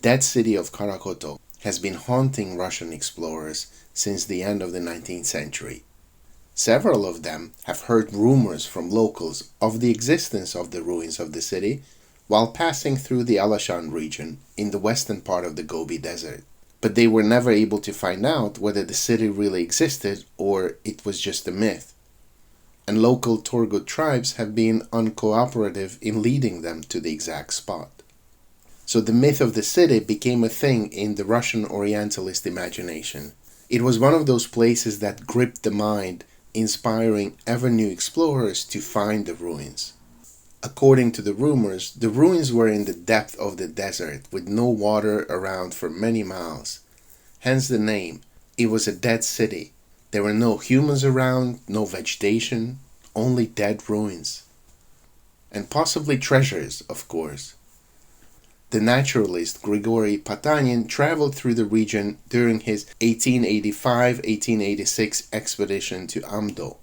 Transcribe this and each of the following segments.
Dead City of Khara-khoto has been haunting Russian explorers since the end of the 19th century. Several of them have heard rumors from locals of the existence of the ruins of the city while passing through the Alashan region in the western part of the Gobi Desert. But they were never able to find out whether the city really existed or it was just a myth. And local Tangut tribes have been uncooperative in leading them to the exact spot. So the myth of the city became a thing in the Russian Orientalist imagination. It was one of those places that gripped the mind, inspiring ever-new explorers to find the ruins. According to the rumors, the ruins were in the depth of the desert with no water around for many miles. Hence the name. It was a dead city. There were no humans around, no vegetation, only dead ruins. And possibly treasures, of course. The naturalist Grigory Potanin traveled through the region during his 1885-1886 expedition to Amdo.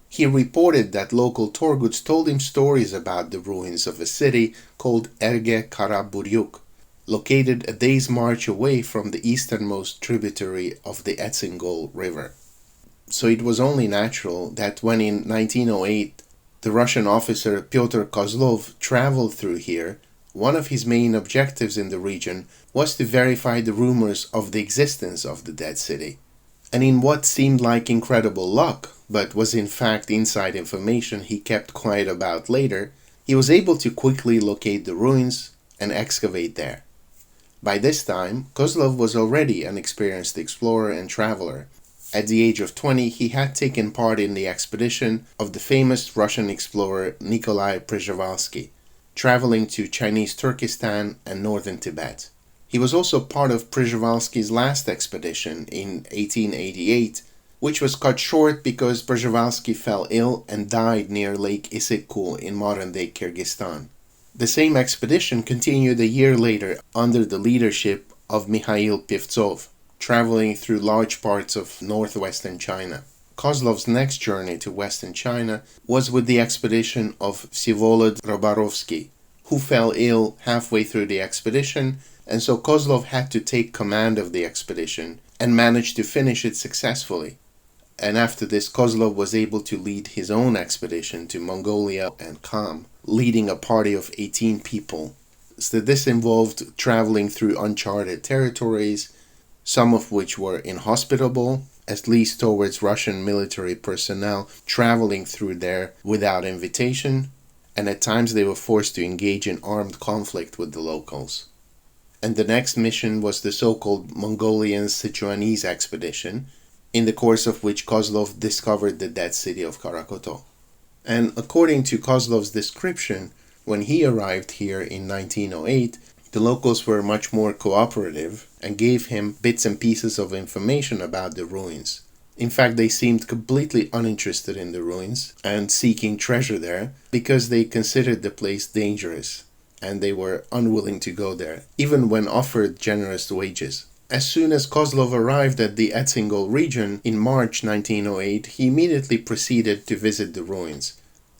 He reported that local Tanguts told him stories about the ruins of a city called Erge-Karaburyuk, located a day's march away from the easternmost tributary of the Etsingol River. So it was only natural that when in 1908 the Russian officer Pyotr Kozlov traveled through here, one of his main objectives in the region was to verify the rumors of the existence of the dead city. And in what seemed like incredible luck, but was in fact inside information he kept quiet about later, he was able to quickly locate the ruins and excavate there. By this time, Kozlov was already an experienced explorer and traveler. At the age of 20, he had taken part in the expedition of the famous Russian explorer Nikolai Przhevalsky, traveling to Chinese Turkestan and northern Tibet. He was also part of Przhevalsky's last expedition in 1888, which was cut short because Przhevalsky fell ill and died near Lake Issyk-Kul in modern-day Kyrgyzstan. The same expedition continued a year later under the leadership of Mikhail Pevtsov, traveling through large parts of northwestern China. Kozlov's next journey to western China was with the expedition of Vsevolod Robarovsky, who fell ill halfway through the expedition, and so Kozlov had to take command of the expedition and managed to finish it successfully. And after this, Kozlov was able to lead his own expedition to Mongolia and Kham, leading a party of 18 people. So this involved traveling through uncharted territories, some of which were inhospitable, at least towards Russian military personnel traveling through there without invitation, and at times they were forced to engage in armed conflict with the locals. And the next mission was the so-called Mongolian Sichuanese expedition, in the course of which Kozlov discovered the dead city of Khara-khoto. And according to Kozlov's description, when he arrived here in 1908, the locals were much more cooperative and gave him bits and pieces of information about the ruins. In fact, they seemed completely uninterested in the ruins and seeking treasure there because they considered the place dangerous and they were unwilling to go there, even when offered generous wages. As soon as Kozlov arrived at the Etsingol region in March 1908, he immediately proceeded to visit the ruins.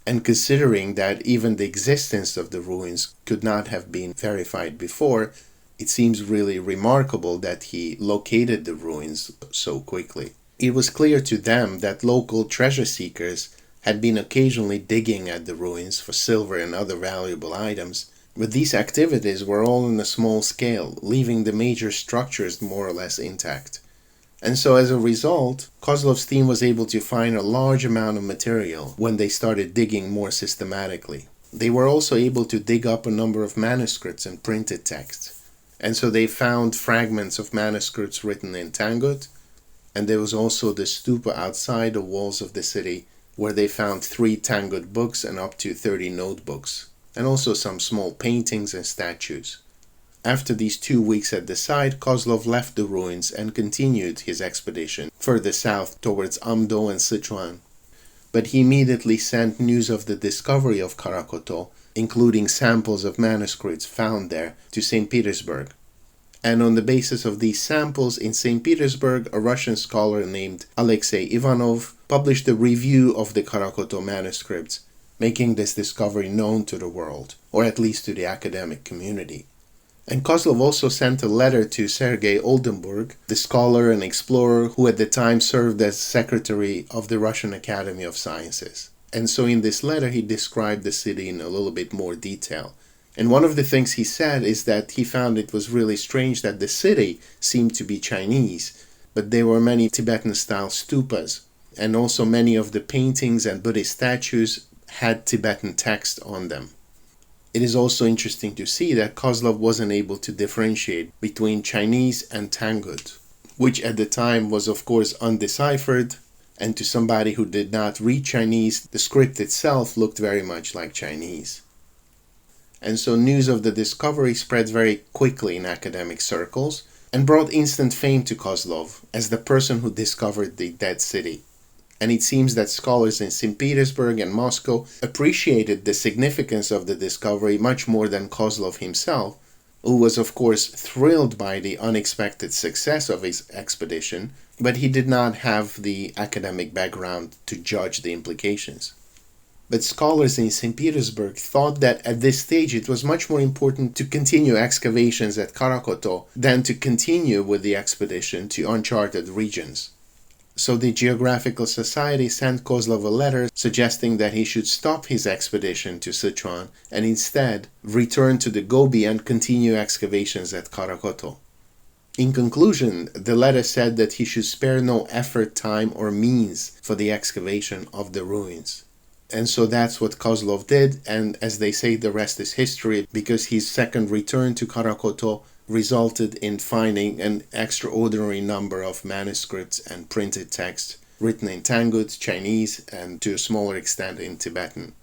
And considering that even the existence of the ruins could not have been verified before, it seems really remarkable that he located the ruins so quickly. It was clear to them that local treasure seekers had been occasionally digging at the ruins for silver and other valuable items, but these activities were all on a small scale, leaving the major structures more or less intact. And so as a result, Kozlov's team was able to find a large amount of material when they started digging more systematically. They were also able to dig up a number of manuscripts and printed texts. And so they found fragments of manuscripts written in Tangut, and there was also the stupa outside the walls of the city where they found 3 Tangut books and up to 30 notebooks, and also some small paintings and statues. After these 2 weeks at the site, Kozlov left the ruins and continued his expedition further south towards Amdo and Sichuan. But he immediately sent news of the discovery of Khara-khoto, including samples of manuscripts found there, to St. Petersburg. And on the basis of these samples in St. Petersburg, a Russian scholar named Alexei Ivanov published a review of the Khara-khoto manuscripts, making this discovery known to the world, or at least to the academic community. And Kozlov also sent a letter to Sergei Oldenburg, the scholar and explorer who at the time served as secretary of the Russian Academy of Sciences. And so in this letter he described the city in a little bit more detail. And one of the things he said is that he found it was really strange that the city seemed to be Chinese, but there were many Tibetan-style stupas, and also many of the paintings and Buddhist statues had Tibetan text on them. It is also interesting to see that Kozlov wasn't able to differentiate between Chinese and Tangut, which at the time was of course undeciphered, and to somebody who did not read Chinese, the script itself looked very much like Chinese. And so news of the discovery spread very quickly in academic circles and brought instant fame to Kozlov as the person who discovered the Dead City. And it seems that scholars in St. Petersburg and Moscow appreciated the significance of the discovery much more than Kozlov himself, who was of course thrilled by the unexpected success of his expedition, but he did not have the academic background to judge the implications. But scholars in St. Petersburg thought that at this stage it was much more important to continue excavations at Khara-khoto than to continue with the expedition to uncharted regions. So the Geographical Society sent Kozlov a letter suggesting that he should stop his expedition to Sichuan and instead return to the Gobi and continue excavations at Khara-khoto. In conclusion, the letter said that he should spare no effort, time, or means for the excavation of the ruins. And so that's what Kozlov did, and as they say, the rest is history, because his second return to Khara-khoto resulted in finding an extraordinary number of manuscripts and printed texts written in Tangut, Chinese, and to a smaller extent in Tibetan.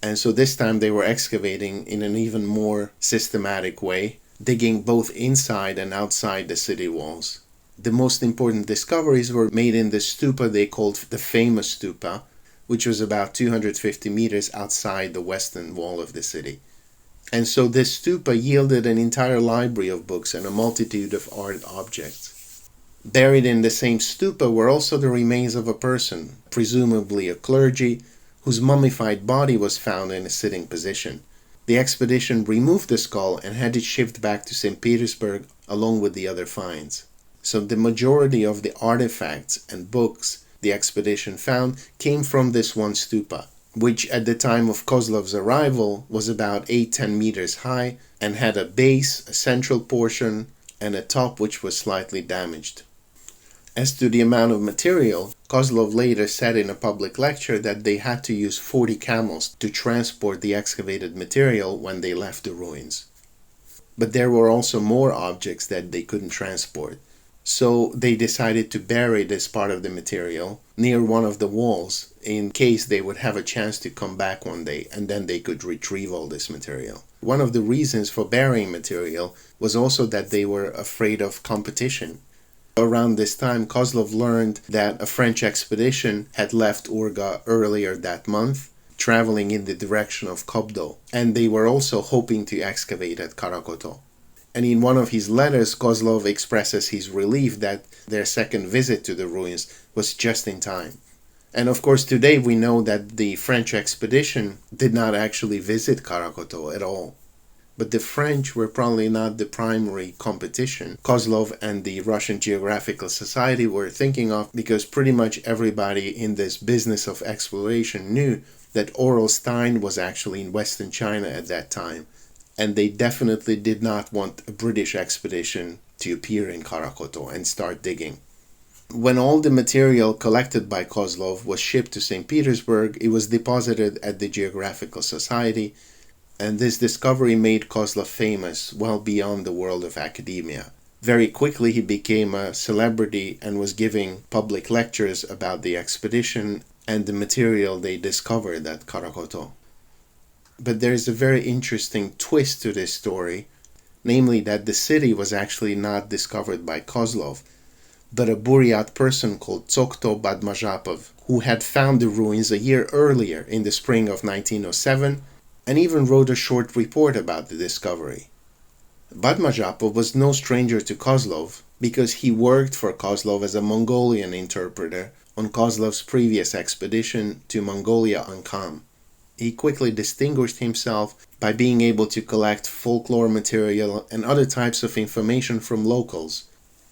And so this time they were excavating in an even more systematic way, digging both inside and outside the city walls. The most important discoveries were made in the stupa they called the famous stupa, which was about 250 meters outside the western wall of the city. And so this stupa yielded an entire library of books and a multitude of art objects. Buried in the same stupa were also the remains of a person, presumably a clergy, whose mummified body was found in a sitting position. The expedition removed the skull and had it shipped back to St. Petersburg along with the other finds. So the majority of the artifacts and books the expedition found came from this one stupa, which at the time of Kozlov's arrival was about 8-10 meters high and had a base, a central portion, and a top which was slightly damaged. As to the amount of material, Kozlov later said in a public lecture that they had to use 40 camels to transport the excavated material when they left the ruins. But there were also more objects that they couldn't transport. So they decided to bury this part of the material near one of the walls in case they would have a chance to come back one day and then they could retrieve all this material. One of the reasons for burying material was also that they were afraid of competition. Around this time, Kozlov learned that a French expedition had left Urga earlier that month, traveling in the direction of Kobdo, and they were also hoping to excavate at Khara-khoto. And in one of his letters, Kozlov expresses his relief that their second visit to the ruins was just in time. And of course, today we know that the French expedition did not actually visit Khara-khoto at all. But the French were probably not the primary competition Kozlov and the Russian Geographical Society were thinking of, because pretty much everybody in this business of exploration knew that Oral Stein was actually in Western China at that time. And they definitely did not want a British expedition to appear in Khara-khoto and start digging. When all the material collected by Kozlov was shipped to St. Petersburg, it was deposited at the Geographical Society, and this discovery made Kozlov famous well beyond the world of academia. Very quickly he became a celebrity and was giving public lectures about the expedition and the material they discovered at Khara-khoto. But there is a very interesting twist to this story, namely that the city was actually not discovered by Kozlov, but a Buryat person called Tsogto Badmazhapov, who had found the ruins a year earlier in the spring of 1907 and even wrote a short report about the discovery. Badmazhapov was no stranger to Kozlov because he worked for Kozlov as a Mongolian interpreter on Kozlov's previous expedition to Mongolia on Kham. he quickly distinguished himself by being able to collect folklore material and other types of information from locals.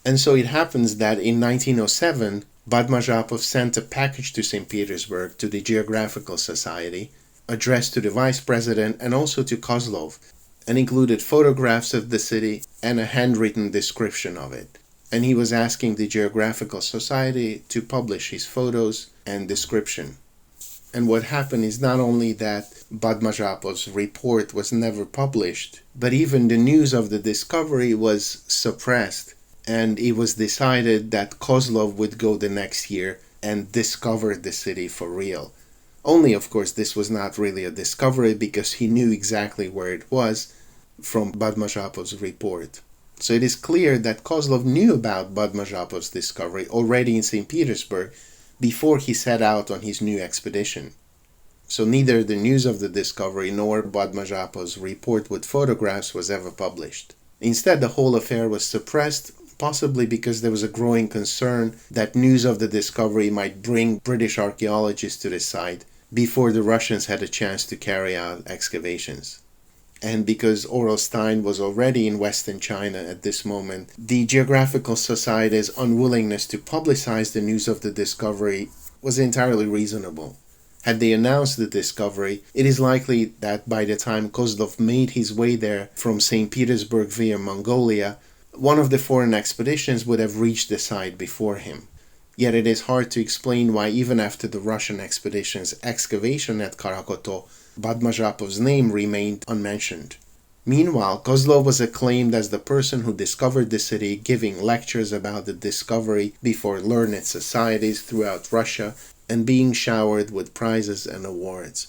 And so it happens that in 1907, Badmazhapov sent a package to St. Petersburg to the Geographical Society, addressed to the vice president and also to Kozlov, and included photographs of the city and a handwritten description of it. And he was asking the Geographical Society to publish his photos and description. And what happened is not only that Badmazhapov's report was never published, but even the news of the discovery was suppressed, and it was decided that Kozlov would go the next year and discover the city for real. Only, of course, this was not really a discovery because he knew exactly where it was from Badmazhapov's report. So it is clear that Kozlov knew about Badmazhapov's discovery already in St. Petersburg before he set out on his new expedition. So neither the news of the discovery nor Badmazhapov's report with photographs was ever published. Instead, the whole affair was suppressed, possibly because there was a growing concern that news of the discovery might bring British archaeologists to the site before the Russians had a chance to carry out excavations. And because Oral Stein was already in Western China at this moment, the Geographical Society's unwillingness to publicize the news of the discovery was entirely reasonable. Had they announced the discovery, it is likely that by the time Kozlov made his way there from St. Petersburg via Mongolia, one of the foreign expeditions would have reached the site before him. Yet it is hard to explain why even after the Russian expedition's excavation at Khara-khoto, Badmazhapov's name remained unmentioned. Meanwhile, Kozlov was acclaimed as the person who discovered the city, giving lectures about the discovery before learned societies throughout Russia and being showered with prizes and awards.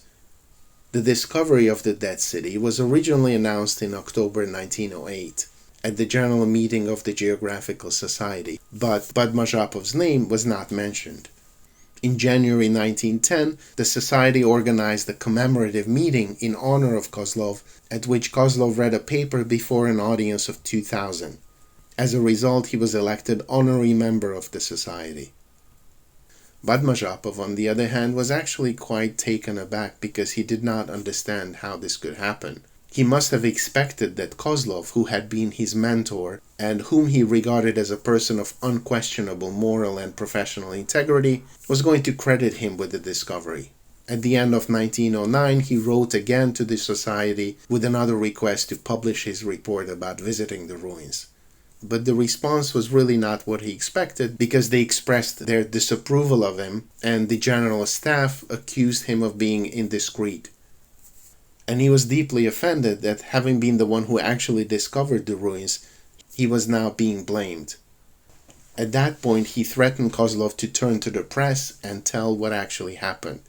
The discovery of the Dead City was originally announced in October 1908 at the general meeting of the Geographical Society, but Badmazhapov's name was not mentioned. In January 1910, the Society organized a commemorative meeting in honor of Kozlov, at which Kozlov read a paper before an audience of 2,000. As a result, he was elected honorary member of the Society. Badmazhapov, on the other hand, was actually quite taken aback because he did not understand how this could happen. He must have expected that Kozlov, who had been his mentor and whom he regarded as a person of unquestionable moral and professional integrity, was going to credit him with the discovery. At the end of 1909, he wrote again to the Society with another request to publish his report about visiting the ruins. But the response was really not what he expected because they expressed their disapproval of him and the general staff accused him of being indiscreet. And he was deeply offended that, having been the one who actually discovered the ruins, he was now being blamed. At that point, he threatened Kozlov to turn to the press and tell what actually happened.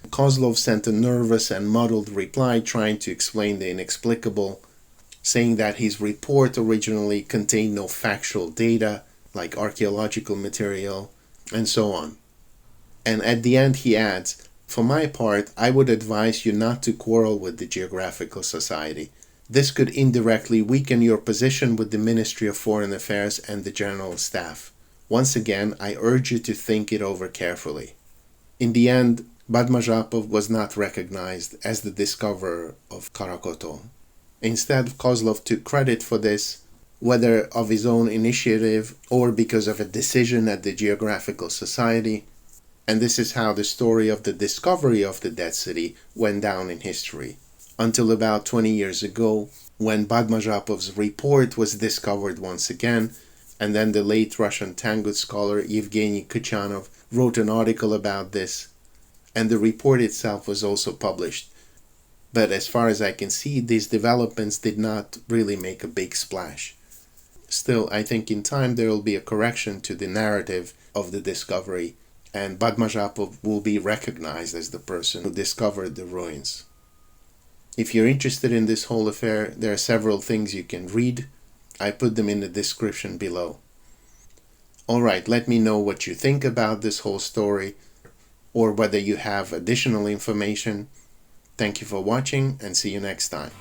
Kozlov sent a nervous and muddled reply trying to explain the inexplicable, saying that his report originally contained no factual data, like archaeological material, and so on. And at the end he adds, "For my part, I would advise you not to quarrel with the Geographical Society. This could indirectly weaken your position with the Ministry of Foreign Affairs and the General Staff. Once again, I urge you to think it over carefully." In the end, Badmazhapov was not recognized as the discoverer of Khara-khoto. Instead, Kozlov took credit for this, whether of his own initiative or because of a decision at the Geographical Society, and this is how the story of the discovery of the Dead City went down in history, until about 20 years ago, when Badmazhapov's report was discovered once again, and then the late Russian Tangut scholar Yevgeny Kachanov wrote an article about this, and the report itself was also published. But as far as I can see, these developments did not really make a big splash. Still, I think in time there will be a correction to the narrative of the discovery, and Badmazhapov will be recognized as the person who discovered the ruins. If you're interested in this whole affair, there are several things you can read. I put them in the description below. Alright, let me know what you think about this whole story, or whether you have additional information. Thank you for watching, and see you next time.